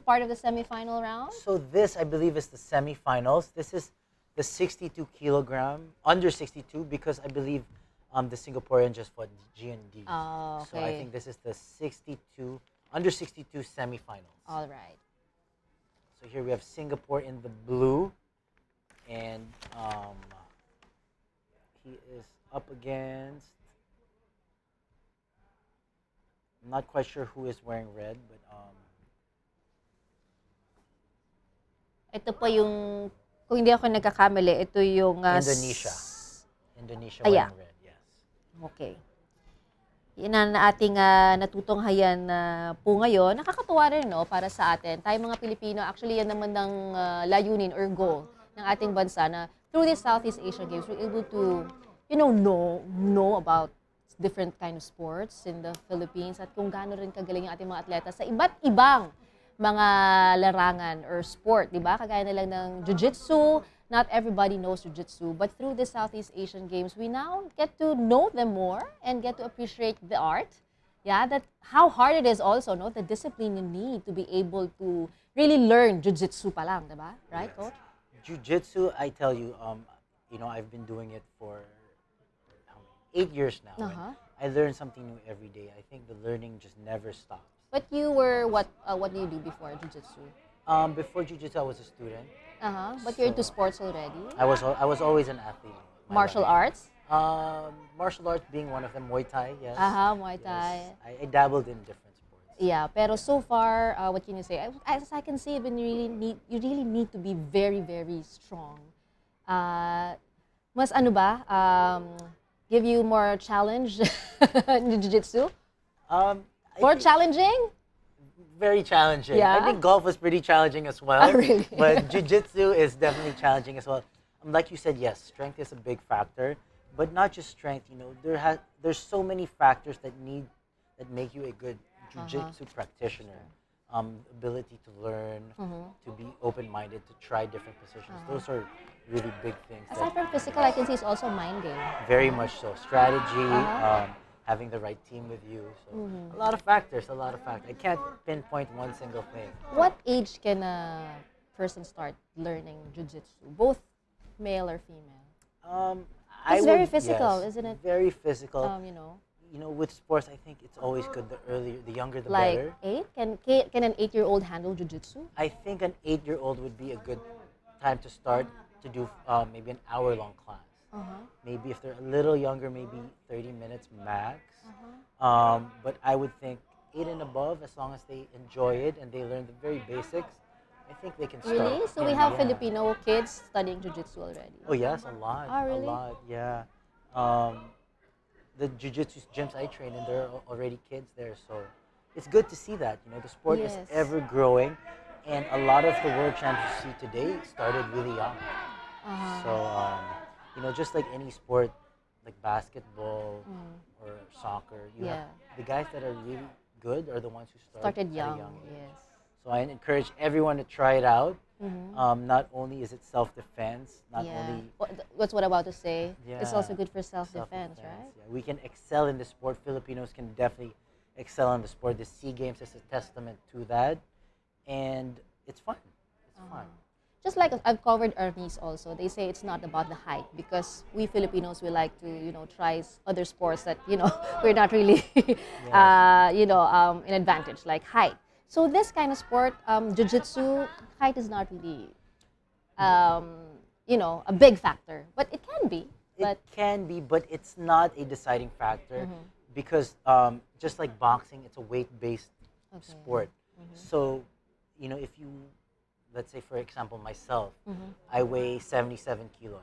part of the semifinal round? So this, I believe, is the semifinals. This is the 62 kilogram, under 62, because I believe the Singaporean just fought G&D. Oh, okay. So I think this is the 62, under 62 semifinals. All right. So here we have Singapore in the blue, and he is up against, I'm not quite sure who is wearing red, but Ito po yung, kung hindi ako nagkakamali, ito yung... Indonesia. Indonesia wearing red, yes. Okay. Yan ang ating natutunghayan po ngayon. Nakakatuwa rin, no, para sa atin. Tayo mga Pilipino, actually yan naman ng layunin or goal ng ating bansa na through the Southeast Asian Games, we're able to, know about different kind of sports in the Philippines at kung gaano rin kagaling yung ating mga atleta sa iba't ibang mga larangan or sport, di ba? Kagaya na lang ng Jujitsu. Not everybody knows Jujitsu, but through the Southeast Asian Games, we now get to know them more and get to appreciate the art. Yeah, that how hard it is also, no? The discipline you need to be able to really learn Jujitsu pa lang, di ba? Right, Yes. Coach? Jiu-Jitsu, I tell you, I've been doing it for 8 years now. Uh-huh. I learn something new every day. I think the learning just never stops. But you were, what do you do before Jujitsu? Before Jiu-Jitsu, I was a student. But you're into So, sports already? I was always an athlete. my Martial life. arts? Martial arts being one of them, Muay Thai, yes. Muay Thai. Yes. I dabbled in different sports. Yeah, pero so far, what can you say? As I can see, you really need to be very, very strong. Mas ano ba? Give you more challenge in Jiu-Jitsu? More challenging? Very challenging. Yeah? I think golf was pretty challenging as well. Oh, really? But Jiu-Jitsu is definitely challenging as well. Like you said, yes, strength is a big factor, but not just strength. There's so many factors that make you a good Jiu-Jitsu practitioner. Ability to learn, to be open-minded, to try different positions. Those are really big things. Aside from physical, I can see it's also mind game. Very much so. Strategy, having the right team with you. So a lot of factors. I can't pinpoint one single thing. What age can a person start learning Jiu-Jitsu? Both male or female? It's very physical, yes, isn't it? Very physical. With sports, I think it's always good. The younger, the like better. 8? Can an 8-year-old handle Jiu-Jitsu? I think an 8-year-old would be a good time to start to do maybe an hour-long class. Maybe if they're a little younger, maybe 30 minutes max. But I would think 8 and above, as long as they enjoy it and they learn the very basics, I think they can start. Really? So we have Filipino kids studying Jiu-Jitsu already? Oh yes, a lot. Oh, really? A lot, yeah. The Jiu-Jitsu gyms I train in, there are already kids there, so it's good to see that. The sport is ever growing, and a lot of the world champs you see today started really young. So, just like any sport, like basketball or soccer, the guys that are really good are the ones who started young. At a young age. Yes. So I encourage everyone to try it out. Not only is it self-defense, not only... That's what I'm about to say. It's Yeah, also good for self-defense, right? Yeah. We can excel in the sport. Filipinos can definitely excel in the sport. The SEA Games is a testament to that. And it's fun. It's fun. Just like I've covered Ernest also, they say it's not about the height because we Filipinos, we like to, try other sports that, we're not really, an advantage, like height. So this kind of sport, Jiu-Jitsu, height is not really, a big factor. But it can be. It can be, but it's not a deciding factor because just like boxing, it's a weight-based sport. So, if you, let's say for example myself, I weigh 77 kilos.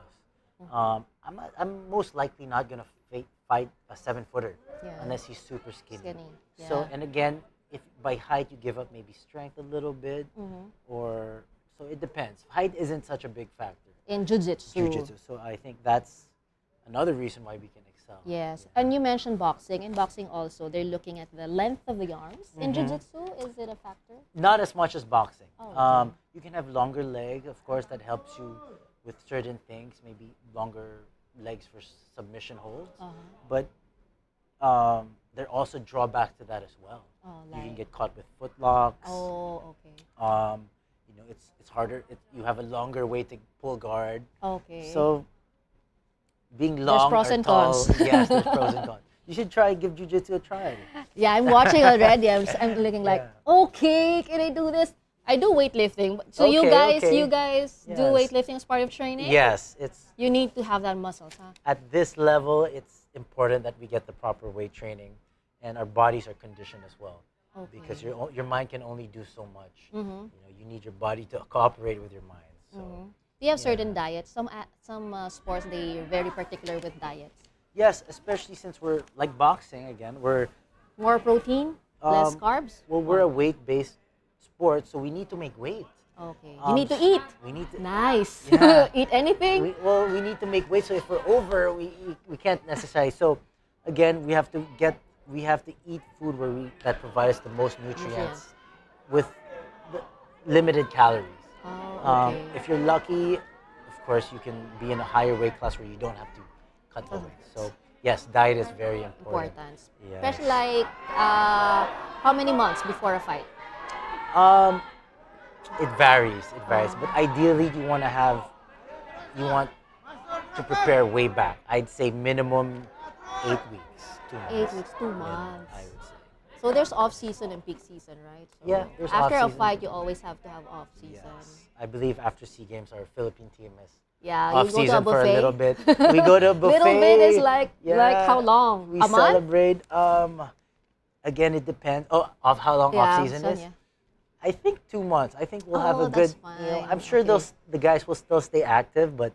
I'm most likely not gonna fight a 7-footer unless he's super skinny. So, and again, if by height you give up maybe strength a little bit, or so it depends. Height isn't such a big factor in Jiu-Jitsu. So I think that's another reason why we can excel. Yes, and you mentioned boxing. In boxing also, they're looking at the length of the arms. In Jiu-Jitsu, is it a factor? Not as much as boxing. Oh, okay. You can have longer leg, of course, that helps you with certain things, maybe longer legs for submission holds. But there are also drawbacks to that as well. Oh, You can like. get caught with foot locks. Oh, okay. You know, it's harder. You have a longer way to pull guard. Okay. So being There's long pros or and tall, cons. yes, there's pros and cons. You should try give Jiu-Jitsu a try. Yeah, I'm watching already. I'm looking like, Yeah. okay, can I do this? I do weightlifting. So you Okay, guys do Yes. weightlifting as part of training? Yes, it's You need to have that muscles, huh? at this level. It's important that we get the proper weight training, and our bodies are conditioned as well. Okay. Because your mind can only do so much. Mm-hmm. You know, you need your body to cooperate with your mind. So. Mm-hmm. Do you have certain diets? Some sports they're very particular with diets. Yes, especially since we're like boxing again. We're More protein, less carbs. well, we're a weight-based sport, so we need to make weight. Okay. You need to eat. We need to. Nice. Yeah. Eat anything. We need to make weight. So if we're over, we can't necessarily. So again, we have to eat food that provides the most nutrients with limited calories. Oh, okay. If you're lucky, of course, you can be in a higher weight class where you don't have to cut the weight. So yes, diet is very important. Yes. Especially like how many months before a fight? It varies. It varies. But ideally, you want to prepare way back. I'd say minimum 8 weeks, 2 months. 8 weeks, 2 minimum, months. I would say. So there's off season and peak season, right? So Yeah, there's after off-season. a fight, you always have to have off season. Yes. I believe after SEA Games, our Philippine team is Yeah, off you go to a season for a buffet. little bit. We go to a buffet. Little bit is like how long? We A month? celebrate. Again, it depends. Oh, of how long off season so is. yeah. I think 2 months. I think we'll have Oh, a good. that's You know, fine. I'm sure Okay. the guys will still stay active, but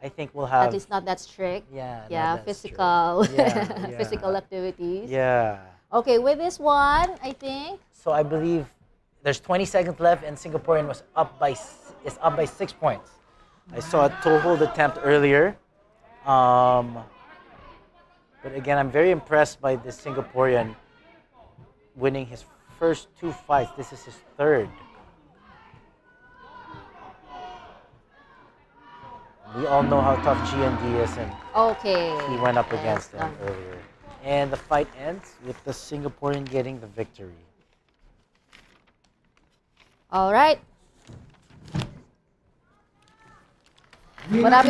I think we'll have. At least not that strict. Yeah. not Yeah, that physical, strict. Yeah, physical activities. Yeah. Okay, with this one, I think. So I believe there's 20 seconds left, and Singaporean is up by 6 points. I saw a toe hold attempt earlier, but again, I'm very impressed by this Singaporean winning his first 2 fights. This is his third. We all know how tough G&D is, and Okay. he went up Yes, against him done. earlier. And the fight ends with the Singaporean getting the victory. All right. Marami